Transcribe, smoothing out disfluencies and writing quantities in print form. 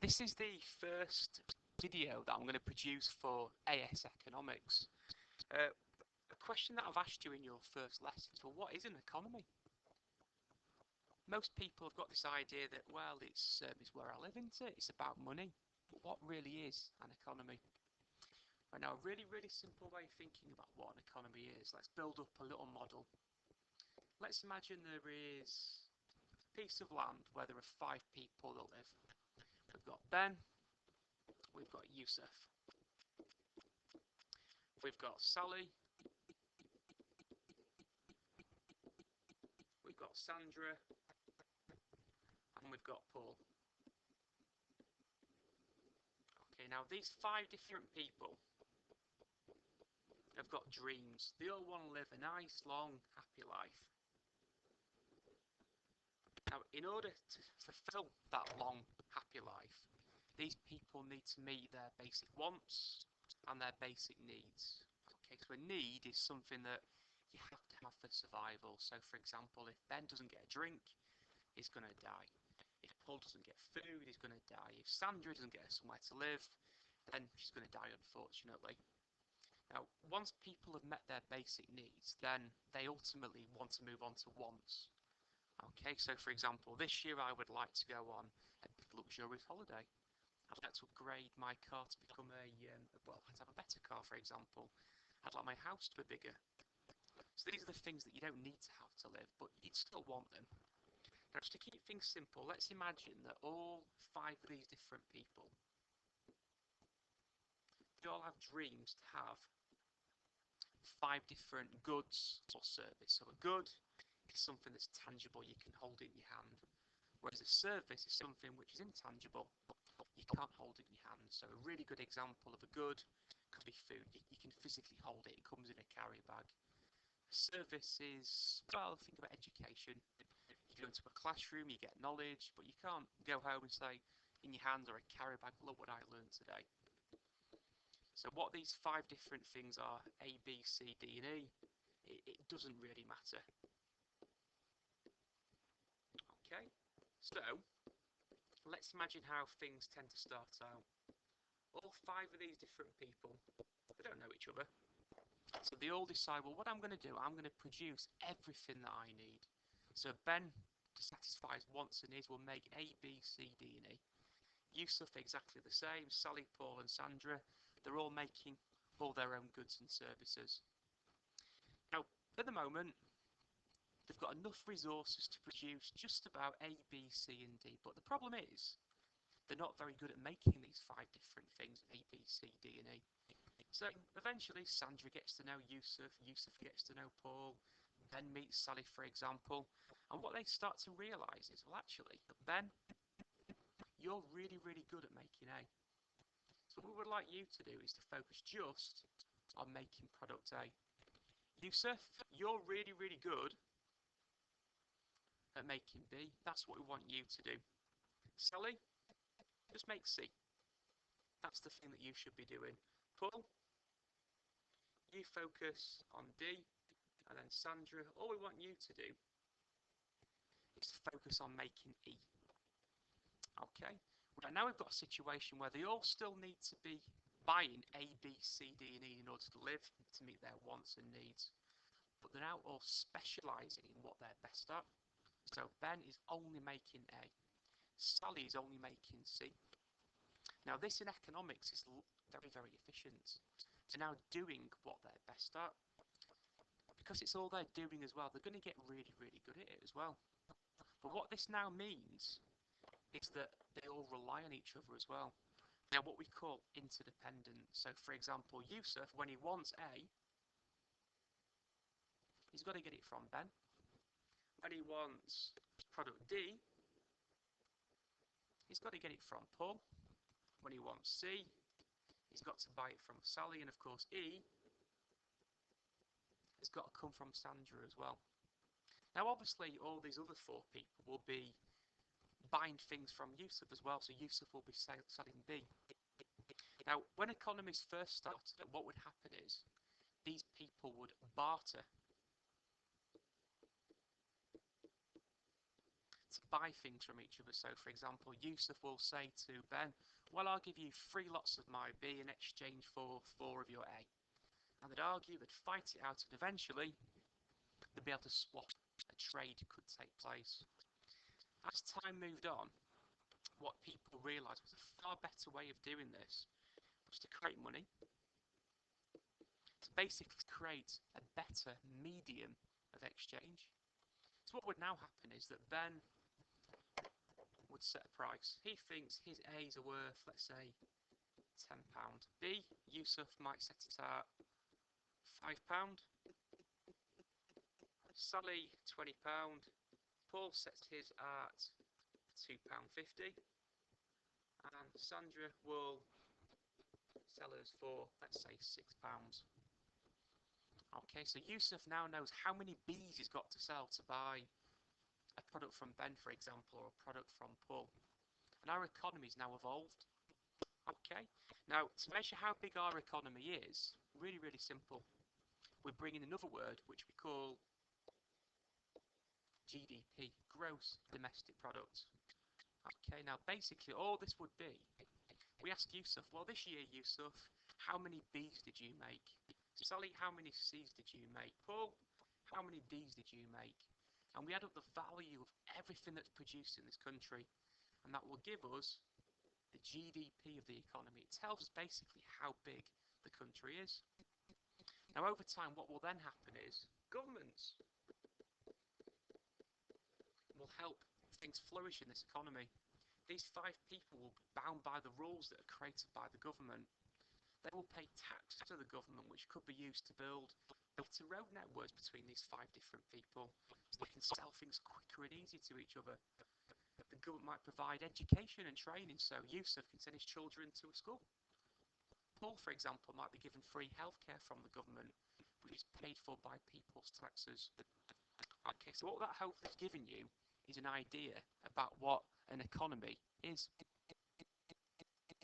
This is the first video that I'm going to produce for AS Economics. A question that I've asked you in your first lesson is, well, what is an economy? Most people have got this idea that, well, it's where I live, isn't it? It's about money. But what really is an economy? Right now, a really, really simple way of thinking about what an economy is. Let's build up a little model. Let's imagine there is a piece of land where there are 5 people that live. We've got Ben, we've got Yusuf, we've got Sally, we've got Sandra, and we've got Paul. Okay, now these 5 different people have got dreams. They all want to live a nice, long, happy life. Now, in order to fulfill that long, happy life, these people need to meet their basic wants and their basic needs. Okay, so a need is something that you have to have for survival. So, for example, if Ben doesn't get a drink, he's going to die. If Paul doesn't get food, he's going to die. If Sandra doesn't get somewhere to live, then she's going to die, unfortunately. Now, once people have met their basic needs, then they ultimately want to move on to wants. Okay, so for example, this year I would like to go on a big luxurious holiday. I'd like to upgrade my car to become well, let's have a better car, for example. I'd like my house to be bigger. So these are the things that you don't need to have to live, but you'd still want them. Now, just to keep things simple, let's imagine that all 5 of these different people, they all have dreams to have 5 different goods or service. So a good is something that's tangible, you can hold it in your hand. Whereas a service is something which is intangible, you can't hold it in your hand. So a really good example of a good could be food. You can physically hold it, it comes in a carry bag. A service is, well, think about education. You go into a classroom, you get knowledge, but you can't go home and say in your hands or a carry bag, look what I learned today. So what these 5 different things are, A, B, C, D, and E, it doesn't really matter. Okay, so let's imagine how things tend to start out. All 5 of these different people, they don't know each other. So they all decide, well, what I'm going to do, I'm going to produce everything that I need. So Ben, to satisfy his wants and needs, will make A, B, C, D, and E. Yusuf, exactly the same. Sally, Paul, and Sandra, they're all making all their own goods and services. Now, at the moment, they've got enough resources to produce just about A, B, C, and D. But the problem is, they're not very good at making these 5 different things, A, B, C, D, and E. So eventually, Sandra gets to know Yusuf, Yusuf gets to know Paul, Ben meets Sally, for example. And what they start to realise is, well, actually, Ben, you're really, really good at making A. So what we would like you to do is to focus just on making product A. Yusuf, you're really, really good at making B. That's what we want you to do. Sally, just make C. That's the thing that you should be doing. Paul, you focus on D. And then Sandra, all we want you to do is to focus on making E. Okay, right, now we've got a situation where they all still need to be buying A, B, C, D, and E in order to live, to meet their wants and needs. But they're now all specialising in what they're best at. So Ben is only making A. Sally is only making C. Now this in economics is very, very efficient. They're now doing what they're best at. Because it's all they're doing as well, they're going to get really, really good at it as well. But what this now means is that they all rely on each other as well. Now what we call interdependent. So for example, Yusuf, when he wants A, he's got to get it from Ben. When he wants product D, he's got to get it from Paul. When he wants C, he's got to buy it from Sally. And of course E, it's got to come from Sandra as well. Now obviously all these other 4 people will be buying things from Yusuf as well, so Yusuf will be selling B. Now when economies first started, what would happen is these people would barter. To buy things from each other. So, for example, Yusuf will say to Ben, well, I'll give you 3 lots of my B in exchange for 4 of your A. And they'd argue, they'd fight it out, and eventually they'd be able to swap. A trade could take place. As time moved on, what people realised was a far better way of doing this was to create money, to basically create a better medium of exchange. So what would now happen is that Ben would set a price. He thinks his A's are worth, let's say, £10. B, Yusuf might set it at £5. Sally, £20. Paul sets his at £2.50. And Sandra will sell us for, let's say, £6. Okay, so Yusuf now knows how many B's he's got to sell to buy a product from Ben, for example, or a product from Paul. And our economy's now evolved. Okay, now to measure how big our economy is, really, really simple. We're bringing another word which we call GDP, gross domestic product. Okay, now basically all this would be, we ask Yusuf, well, this year, Yusuf, how many B's did you make? Sally, how many C's did you make? Paul, how many D's did you make? And we add up the value of everything that's produced in this country, and that will give us the GDP of the economy. It tells us basically how big the country is. Now, over time, what will then happen is governments will help things flourish in this economy. These 5 people will be bound by the rules that are created by the government. They will pay tax to the government, which could be used to build better road networks between these 5 different people, so they can sell things quicker and easier to each other. The government might provide education and training, so Yusuf can send his children to a school. Paul, for example, might be given free healthcare from the government, which is paid for by people's taxes. Okay, so what that hopefully has given you is an idea about what an economy is.